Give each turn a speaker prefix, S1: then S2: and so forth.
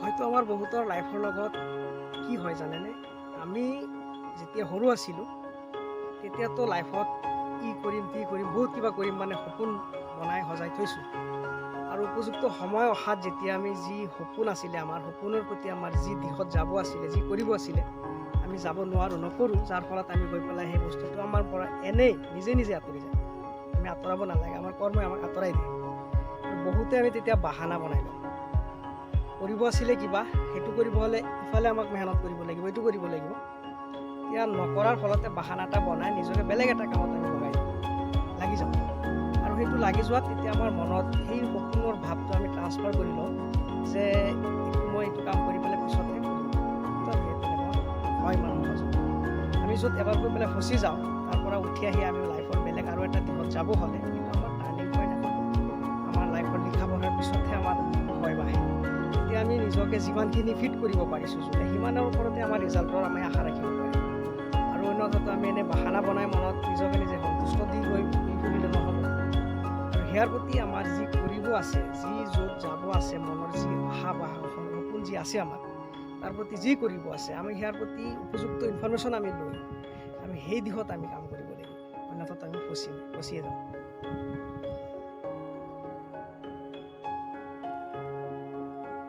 S1: হয়তো আমাৰ বহুতৰ লাইফৰ লগত কি হয় জানেনে, আমি যেতিয়া সৰু আছিলোঁ তেতিয়াতো লাইফত কি কৰিম বহুত কিবা কৰিম মানে সপোন বনাই সজাই থৈছোঁ। আৰু উপযুক্ত সময় অহাত যেতিয়া আমি যি সপোন আছিলে, আমাৰ সপোনৰ প্ৰতি আমাৰ যি দিশত যাব আছিলে, যি কৰিব আছিলে, আমি যাব নোৱাৰোঁ, নকৰোঁ, যাৰ ফলত আমি গৈ পেলাই সেই বস্তুটো আমাৰ পৰা এনেই নিজে নিজে আঁতৰি যায়। আমি আঁতৰাব নালাগে, আমাৰ কৰ্মই আমাক আঁতৰাই দিয়ে। বহুতে আমি তেতিয়া বাহানা বনাই লওঁ। কৰিব আছিলে কিবা, সেইটো কৰিব হ'লে ইফালে আমাক মেহনত কৰিব লাগিব, এইটো কৰিব লাগিব। এতিয়া নকৰাৰ ফলতে বাহানা এটা বনাই নিজকে বেলেগ এটা কামত আমি লাগি যাওঁ। আৰু সেইটো লাগি যোৱাত তেতিয়া আমাৰ মনত সেই সপোনৰ ভাৱটো আমি ট্ৰান্সফাৰ কৰি লওঁ যে মই এইটো কাম কৰি পেলাই পিছতহে কৰিম। তেনেকুৱা হয় মানুহৰ মাজত। আমি য'ত এবাৰ গৈ পেলাই ফচি যাওঁ, তাৰ পৰা উঠি আহি আমি লাইফৰ বেলেগ আৰু এটা দিশত যাব হ'লে কিন্তু আমাৰ টাৰ্ণিং পইণ্ট এখন আমাৰ লাইফৰ লিখা পঢ়াৰ পিছতহে আমাৰ ভয় বাঢ়ে। এতিয়া আমি নিজকে যিমানখিনি ফিট কৰিব পাৰিছোঁ যোনে, সিমানৰ ওপৰতে আমাৰ ৰিজাল্টৰ আমি আশা ৰাখিব পাৰিম। আৰু অন্যথাটো আমি এনেই বাহানা বনাই মনত নিজকে নিজে সন্তুষ্ট দি কৰিলে নহ'ব। আৰু সেয়াৰ প্ৰতি আমাৰ যি কৰিব আছে, যি য'ত যাব আছে, মনৰ যি আশা বা সপোন যি আছে আমাৰ, তাৰ প্ৰতি যি কৰিব আছে, আমি সেয়াৰ প্ৰতি উপযুক্ত ইনফৰমেশ্যন আমি লৈ আমি সেই দিশত আমি কাম কৰিব লাগিব। অন্যথাটো আমি ফচিয়ে যাওঁ।